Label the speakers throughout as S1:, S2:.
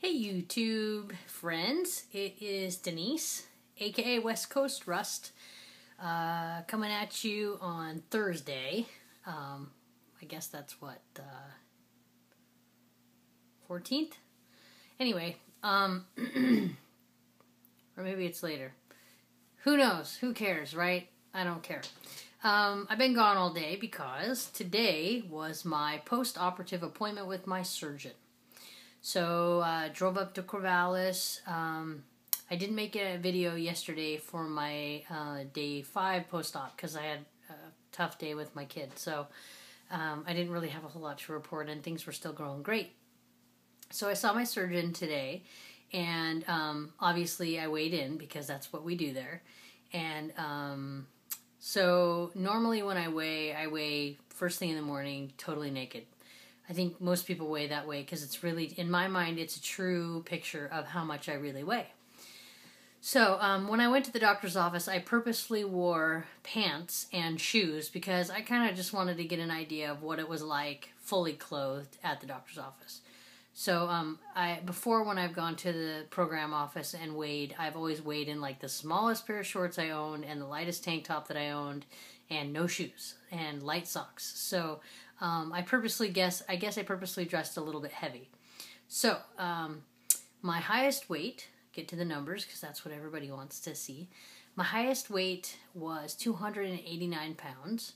S1: Hey YouTube friends, it is Denise, aka West Coast Rust, coming at you on Thursday. I guess that's what, 14th? Anyway, or maybe it's later. Who knows? Who cares, right? I don't care. I've been gone all day because today was my post-operative appointment with my surgeon. So, drove up to Corvallis. I didn't make a video yesterday for my day 5 post-op because I had a tough day with my kid. So, I didn't really have a whole lot to report and things were still going great. So, I saw my surgeon today and obviously I weighed in because that's what we do there. And so, normally when I weigh first thing in the morning, totally naked. I think most people weigh that way because it's really, in my mind, it's a true picture of how much I really weigh. So when I went to the doctor's office, I purposely wore pants and shoes because I kind of just wanted to get an idea of what it was like fully clothed at the doctor's office. So before when I've gone to the program office and weighed, I've always weighed in like the smallest pair of shorts I owned and the lightest tank top that I owned and no shoes and light socks. So I guess I purposely dressed a little bit heavy. So, my highest weight, get to the numbers because that's what everybody wants to see. My highest weight was 289 pounds.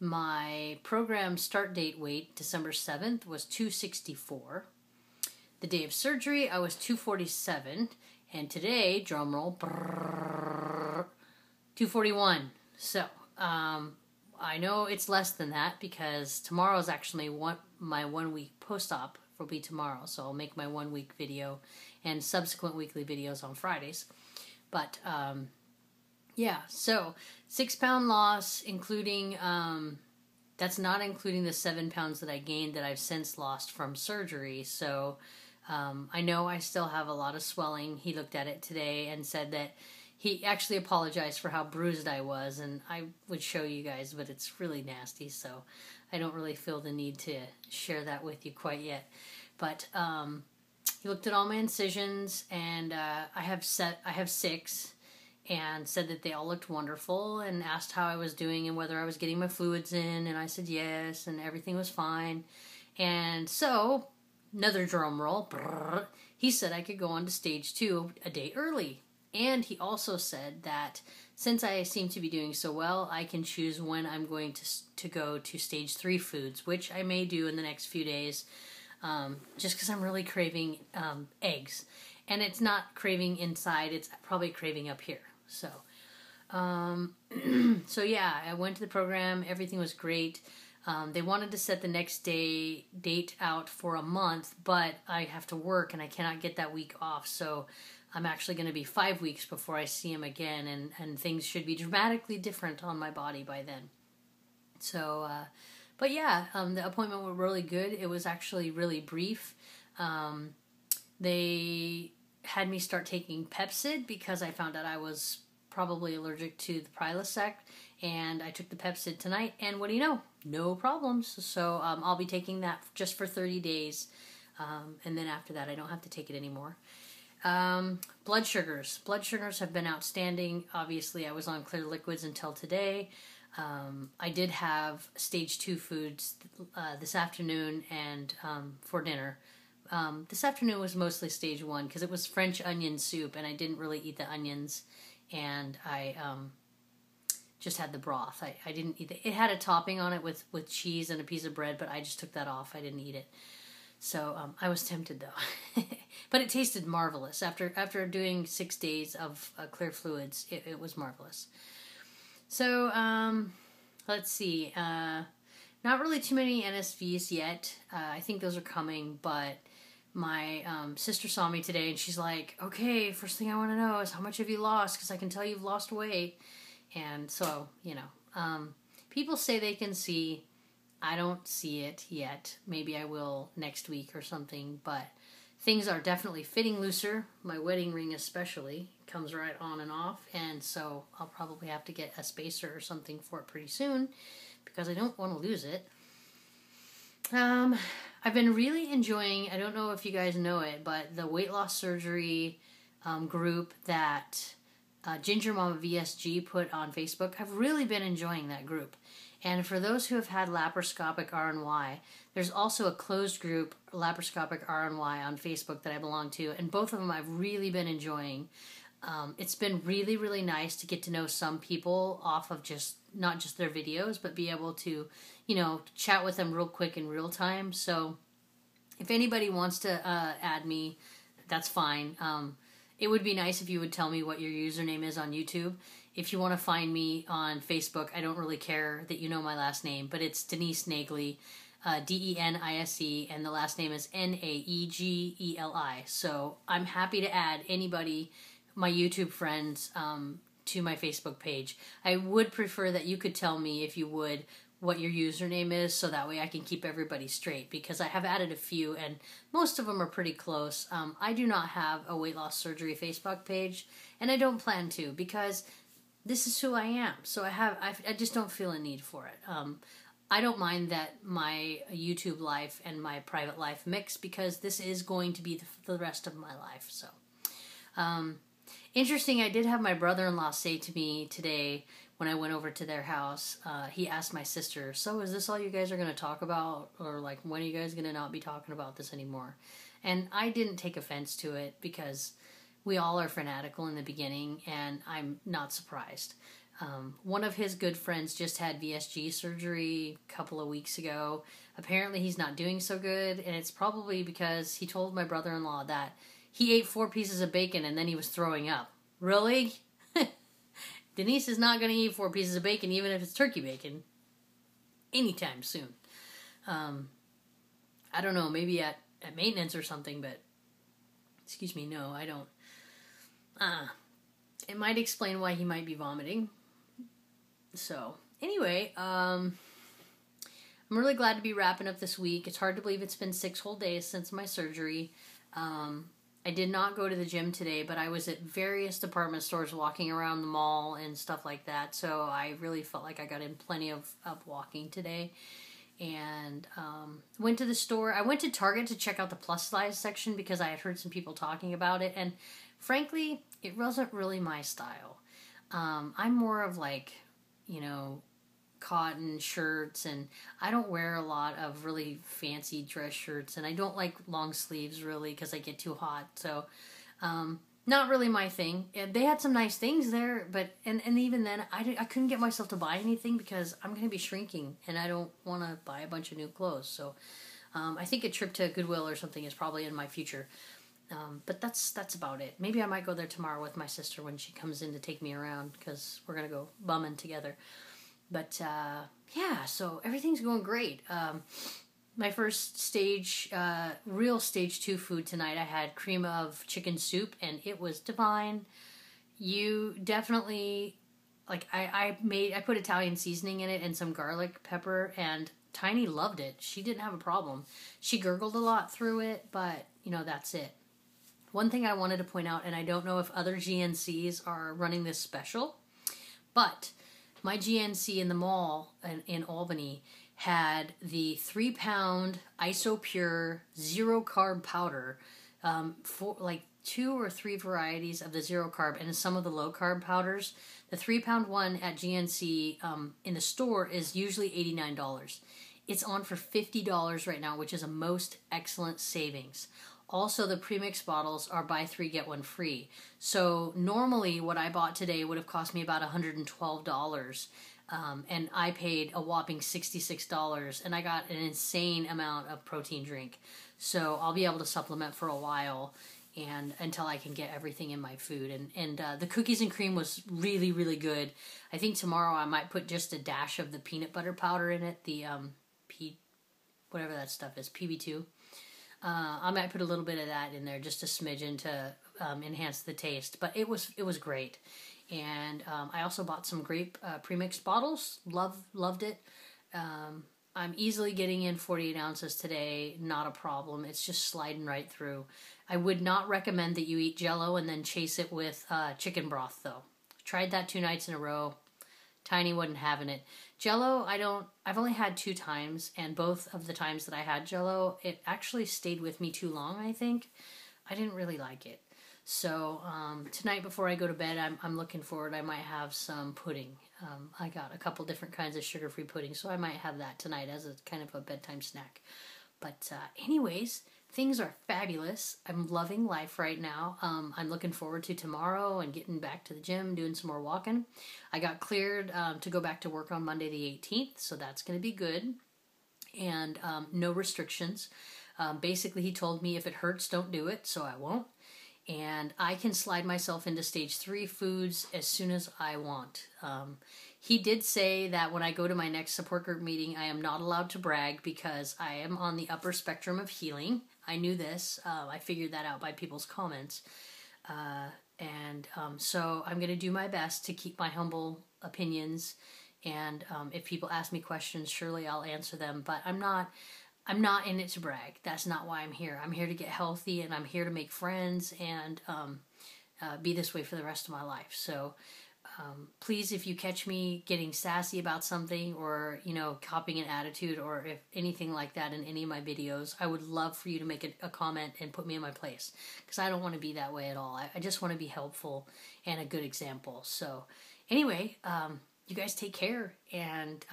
S1: My program start date weight, December 7th, was 264. The day of surgery, I was 247. And today, drumroll, 241. So, I know it's less than that because tomorrow is actually my 1 week post-op will be tomorrow. So I'll make my 1 week video and subsequent weekly videos on Fridays. But, yeah, so 6 pound loss, including, that's not including the 7 pounds that I gained that I've since lost from surgery. So, I know I still have a lot of swelling. He looked at it today and said that he actually apologized for how bruised I was, and I would show you guys, but it's really nasty, so I don't really feel the need to share that with you quite yet. But he looked at all my incisions, and I have 6, and said that they all looked wonderful, and asked how I was doing and whether I was getting my fluids in, and I said yes, and everything was fine. And so, another drum roll, he said I could go on to stage 2 a day early. And he also said that since I seem to be doing so well, I can choose when I'm going to go to stage 3 foods, which I may do in the next few days, just because I'm really craving eggs. And it's not craving inside, it's probably craving up here. So, so yeah, I went to the program, everything was great. They wanted to set the next date out for a month, but I have to work and I cannot get that week off, so I'm actually going to be 5 weeks before I see him again, and things should be dramatically different on my body by then. So, but yeah, the appointment was really good. It was actually really brief. They had me start taking Pepcid because I found out I was probably allergic to the Prilosec, and I took the Pepcid tonight, and what do you know? No problems. So I'll be taking that just for 30 days, and then after that I don't have to take it anymore. Blood sugars. Blood sugars have been outstanding. Obviously, I was on clear liquids until today. I did have stage 2 foods this afternoon and for dinner. This afternoon was mostly stage 1 because it was French onion soup, and I didn't really eat the onions, and I just had the broth. I didn't eat it. It had a topping on it with cheese and a piece of bread, but I just took that off. I didn't eat it. So I was tempted though, but it tasted marvelous. After doing 6 days of clear fluids, it was marvelous. So let's see, not really too many NSVs yet. I think those are coming, but my sister saw me today and she's like, okay, first thing I want to know is how much have you lost, because I can tell you've lost weight. And so, you know, people say they can see. I don't see it yet. Maybe I will next week or something, but things are definitely fitting looser. My wedding ring especially comes right on and off, and so I'll probably have to get a spacer or something for it pretty soon because I don't want to lose it. Um, I've been really enjoying, I don't know if you guys know it, but the weight loss surgery group that Ginger Mama VSG put on Facebook. I've really been enjoying that group. And for those who have had laparoscopic RNY, there's also a closed group, laparoscopic RNY, on Facebook that I belong to, and both of them I've really been enjoying. It's been really, really nice to get to know some people off of just not just their videos, but be able to, chat with them real quick in real time. So if anybody wants to add me, that's fine. It would be nice if you would tell me what your username is on YouTube. If you want to find me on Facebook, I don't really care that you know my last name, but it's Denise Naegeli, Denise, and the last name is Naegeli. So I'm happy to add anybody, my YouTube friends, to my Facebook page. I would prefer that you could tell me, if you would, what your username is, so that way I can keep everybody straight, because I have added a few and most of them are pretty close. I do not have a weight loss surgery Facebook page, and I don't plan to, because this is who I am. So I just don't feel a need for it. I don't mind that my YouTube life and my private life mix, because this is going to be the rest of my life. So interesting, I did have my brother-in-law say to me today when I went over to their house, he asked my sister, so is this all you guys are going to talk about? Or like, when are you guys going to not be talking about this anymore? And I didn't take offense to it, because we all are fanatical in the beginning, and I'm not surprised. One of his good friends just had VSG surgery a couple of weeks ago. Apparently he's not doing so good, and it's probably because he told my brother-in-law that he ate 4 pieces of bacon and then he was throwing up. Really? Denise is not going to eat 4 pieces of bacon, even if it's turkey bacon, anytime soon. I don't know, maybe at maintenance or something, but excuse me, no, I don't. It might explain why he might be vomiting. So, anyway, I'm really glad to be wrapping up this week. It's hard to believe it's been 6 whole days since my surgery. I did not go to the gym today, but I was at various department stores walking around the mall and stuff like that, so I really felt like I got in plenty of walking today. And went to the store. I went to Target to check out the plus size section, because I had heard some people talking about it, and frankly, it wasn't really my style. I'm more of like, cotton shirts, and I don't wear a lot of really fancy dress shirts, and I don't like long sleeves really, because I get too hot. So not really my thing. They had some nice things there, but and even then I couldn't get myself to buy anything, because I'm going to be shrinking and I don't want to buy a bunch of new clothes. So I think a trip to Goodwill or something is probably in my future. But that's about it. Maybe I might go there tomorrow with my sister when she comes in to take me around, because we're going to go bumming together. But, yeah, so everything's going great. My first stage, real stage 2 food tonight, I had cream of chicken soup, and it was divine. You definitely, like, I put Italian seasoning in it and some garlic pepper, and Tiny loved it. She didn't have a problem. She gurgled a lot through it, but, that's it. One thing I wanted to point out, and I don't know if other GNCs are running this special, but my GNC in the mall in Albany had the 3-pound Isopure zero carb powder, for like 2 or 3 varieties of the zero carb and some of the low carb powders. The 3-pound one at GNC in the store is usually $89. It's on for $50 right now, which is a most excellent savings. Also, the premix bottles are buy 3 get 1 free. So normally what I bought today would have cost me about $112. And I paid a whopping $66, and I got an insane amount of protein drink. So I'll be able to supplement for a while, and until I can get everything in my food. And the cookies and cream was really, really good. I think tomorrow I might put just a dash of the peanut butter powder in it, the whatever that stuff is, PB2. I might put a little bit of that in there, just a smidgen to enhance the taste. But it was great. And I also bought some grape premixed bottles. Loved it. I'm easily getting in 48 ounces today. Not a problem. It's just sliding right through. I would not recommend that you eat Jell-O and then chase it with chicken broth, though. Tried that 2 nights in a row. Tiny wasn't having it. Jello, I've only had 2 times, and both of the times that I had Jello, it actually stayed with me too long, I think. I didn't really like it. So tonight before I go to bed, I'm looking forward. I might have some pudding. I got a couple different kinds of sugar-free pudding, so I might have that tonight as a kind of a bedtime snack. But anyways, things are fabulous. I'm loving life right now. I'm looking forward to tomorrow and getting back to the gym, doing some more walking. I got cleared to go back to work on Monday the 18th, so that's going to be good. And no restrictions. Basically, he told me if it hurts, don't do it, so I won't. And I can slide myself into stage 3 foods as soon as I want. He did say that when I go to my next support group meeting, I am not allowed to brag because I am on the upper spectrum of healing. I knew this. I figured that out by people's comments. So I'm going to do my best to keep my humble opinions. And if people ask me questions, surely I'll answer them. But I'm not in it to brag. That's not why I'm here. I'm here to get healthy, and I'm here to make friends and be this way for the rest of my life. So please, if you catch me getting sassy about something or, copying an attitude or if anything like that in any of my videos, I would love for you to make a comment and put me in my place because I don't want to be that way at all. I just want to be helpful and a good example. So anyway, you guys take care, and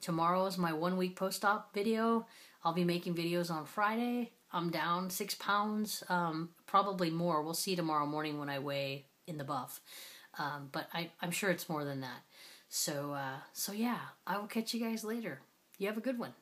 S1: tomorrow is my 1-week post-op video. I'll be making videos on Friday. I'm down 6 pounds, probably more. We'll see tomorrow morning when I weigh in the buff. But I'm sure it's more than that. So yeah, I will catch you guys later. You have a good one.